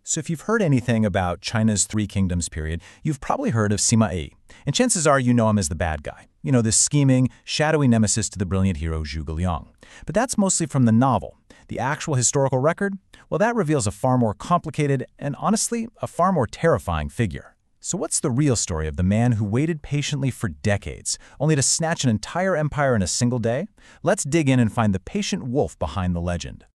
So if you've heard anything about China's Three Kingdoms period, you've probably heard of Sima Yi. And chances are you know him as the bad guy. You know, this scheming, shadowy nemesis to the brilliant hero Zhuge Liang. But that's mostly from the novel. The actual historical record? Well, that reveals a far more complicated and, honestly, a far more terrifying figure. So what's the real story of the man who waited patiently for decades, only to snatch an entire empire in a single day? Let's dig in and find the patient wolf behind the legend.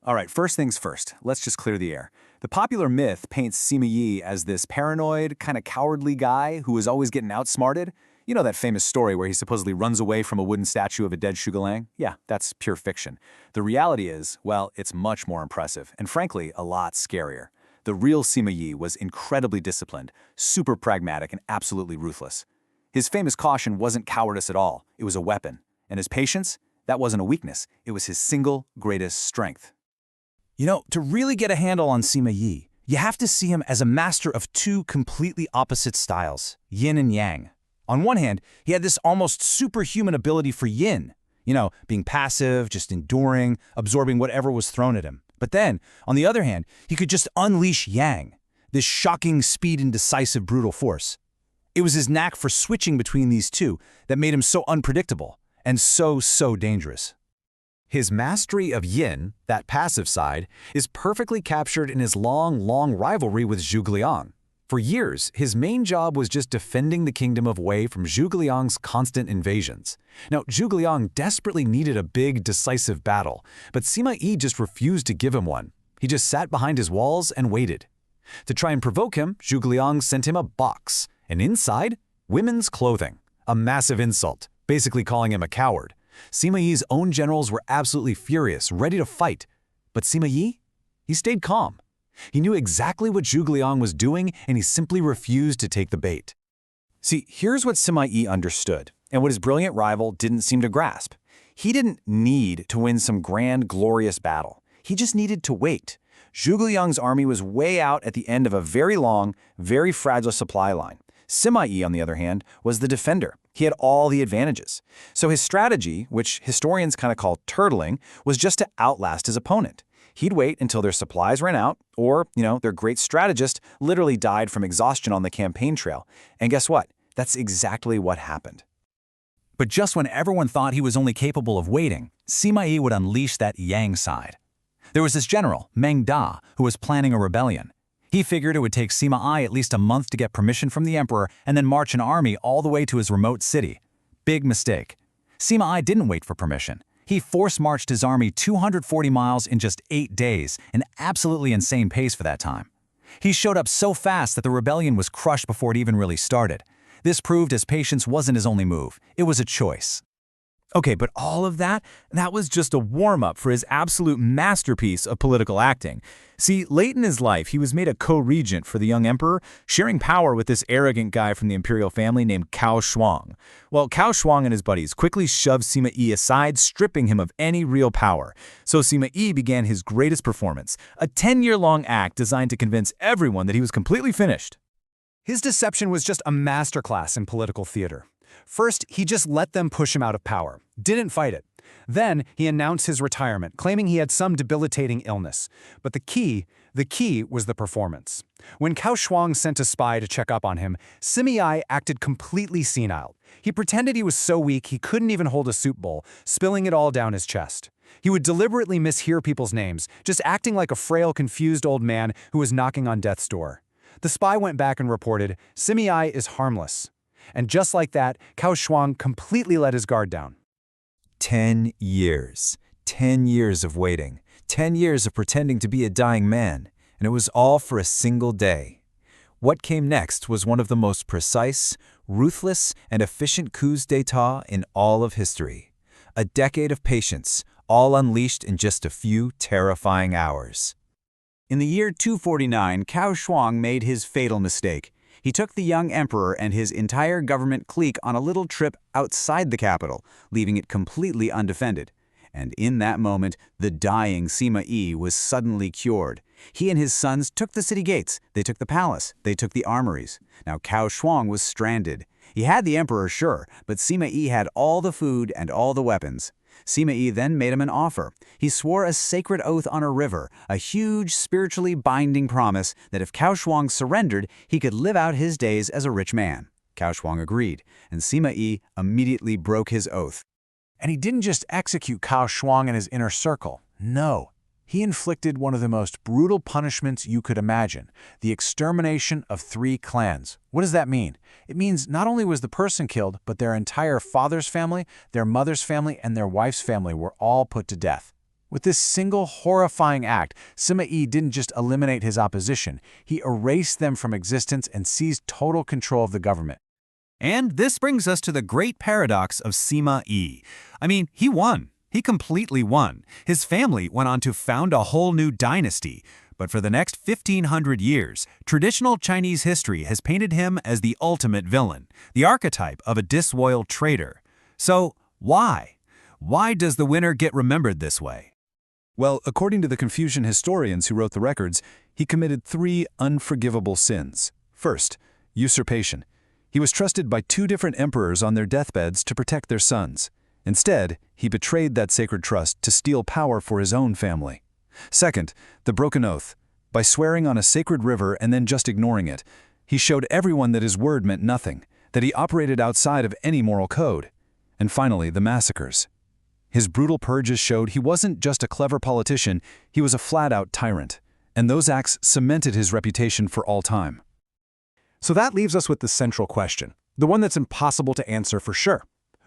All right, first things first, let's just clear the air. The popular myth paints Sima Yi as this paranoid, kind of cowardly guy who is always getting outsmarted. You know that famous story where he supposedly runs away from a wooden statue of a dead Zhuge Liang? Yeah, that's pure fiction. The reality is, well, it's much more impressive, and frankly, a lot scarier. The real Sima Yi was incredibly disciplined, super pragmatic, and absolutely ruthless. His famous caution wasn't cowardice at all, it was a weapon. And his patience? That wasn't a weakness, it was his single greatest strength. You know, to really get a handle on Sima Yi, you have to see him as a master of two completely opposite styles, yin and yang. On one hand, he had this almost superhuman ability for yin, you know, being passive, just enduring, absorbing whatever was thrown at him. But then, on the other hand, he could just unleash yang, this shocking speed and decisive brutal force. It was his knack for switching between these two that made him so unpredictable and so dangerous. His mastery of yin, that passive side, is perfectly captured in his long rivalry with Zhuge Liang. For years, his main job was just defending the kingdom of Wei from Zhuge Liang's constant invasions. Now, Zhuge Liang desperately needed a big, decisive battle, but Sima Yi just refused to give him one. He just sat behind his walls and waited. To try and provoke him, Zhuge Liang sent him a box, and inside, women's clothing. A massive insult, basically calling him a coward. Sima Yi's own generals were absolutely furious, ready to fight. But Sima Yi? He stayed calm. He knew exactly what Zhuge Liang was doing, and he simply refused to take the bait. See, here's what Sima Yi understood, and what his brilliant rival didn't seem to grasp. He didn't need to win some grand, glorious battle. He just needed to wait. Zhuge Liang's army was way out at the end of a very long, very fragile supply line. Sima Yi, on the other hand, was the defender. He had all the advantages. So his strategy, which historians kind of call turtling, was just to outlast his opponent. He'd wait until their supplies ran out, or, their great strategist literally died from exhaustion on the campaign trail. And guess what? That's exactly what happened. But just when everyone thought he was only capable of waiting, Sima Yi would unleash that yang side. There was this general, Meng Da, who was planning a rebellion. He figured it would take Sima Yi at least a month to get permission from the emperor and then march an army all the way to his remote city. Big mistake. Sima Yi didn't wait for permission. He force-marched his army 240 miles in just 8 days, an absolutely insane pace for that time. He showed up so fast that the rebellion was crushed before it even really started. This proved his patience wasn't his only move. It was a choice. Okay, but all of that was just a warm-up for his absolute masterpiece of political acting. See, late in his life, he was made a co-regent for the young emperor, sharing power with this arrogant guy from the imperial family named Cao Shuang. Well, Cao Shuang and his buddies quickly shoved Sima Yi aside, stripping him of any real power. So Sima Yi began his greatest performance, a 10-year-long act designed to convince everyone that he was completely finished. His deception was just a masterclass in political theater. First, he just let them push him out of power, didn't fight it. Then, he announced his retirement, claiming he had some debilitating illness. But the key was the performance. When Cao Shuang sent a spy to check up on him, Sima Yi acted completely senile. He pretended he was so weak he couldn't even hold a soup bowl, spilling it all down his chest. He would deliberately mishear people's names, just acting like a frail, confused old man who was knocking on death's door. The spy went back and reported, "Sima Yi is harmless." And just like that, Cao Shuang completely let his guard down. 10 years. 10 years of waiting. 10 years of pretending to be a dying man. And it was all for a single day. What came next was one of the most precise, ruthless, and efficient coups d'etat in all of history. A decade of patience, all unleashed in just a few terrifying hours. In the year 249, Cao Shuang made his fatal mistake. He took the young emperor and his entire government clique on a little trip outside the capital, leaving it completely undefended. And in that moment, the dying Sima Yi was suddenly cured. He and his sons took the city gates, they took the palace, they took the armories. Now Cao Shuang was stranded. He had the emperor, sure, but Sima Yi had all the food and all the weapons. Sima Yi then made him an offer. He swore a sacred oath on a river, a huge spiritually binding promise that if Cao Shuang surrendered, he could live out his days as a rich man. Cao Shuang agreed, and Sima Yi immediately broke his oath. And he didn't just execute Cao Shuang and his inner circle. No. He inflicted one of the most brutal punishments you could imagine, the extermination of 3 clans. What does that mean? It means not only was the person killed, but their entire father's family, their mother's family, and their wife's family were all put to death. With this single horrifying act, Sima Yi didn't just eliminate his opposition, he erased them from existence and seized total control of the government. And this brings us to the great paradox of Sima Yi. I mean, he won. He completely won. His family went on to found a whole new dynasty. But for the next 1,500 years, traditional Chinese history has painted him as the ultimate villain, the archetype of a disloyal traitor. So, why? Why does the winner get remembered this way? Well, according to the Confucian historians who wrote the records, he committed 3 unforgivable sins. First, usurpation. He was trusted by 2 different emperors on their deathbeds to protect their sons. Instead, he betrayed that sacred trust to steal power for his own family. Second, the broken oath. By swearing on a sacred river and then just ignoring it, he showed everyone that his word meant nothing, that he operated outside of any moral code. And finally, the massacres. His brutal purges showed he wasn't just a clever politician, he was a flat-out tyrant. And those acts cemented his reputation for all time. So that leaves us with the central question, the one that's impossible to answer for sure.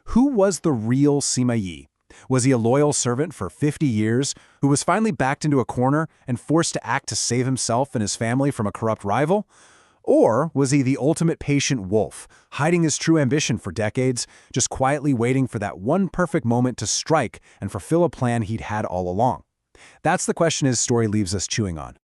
Who was the real Sima Yi? Was he a loyal servant for 50 years who was finally backed into a corner and forced to act to save himself and his family from a corrupt rival? Or was he the ultimate patient wolf, hiding his true ambition for decades, just quietly waiting for that one perfect moment to strike and fulfill a plan he'd had all along? That's the question his story leaves us chewing on.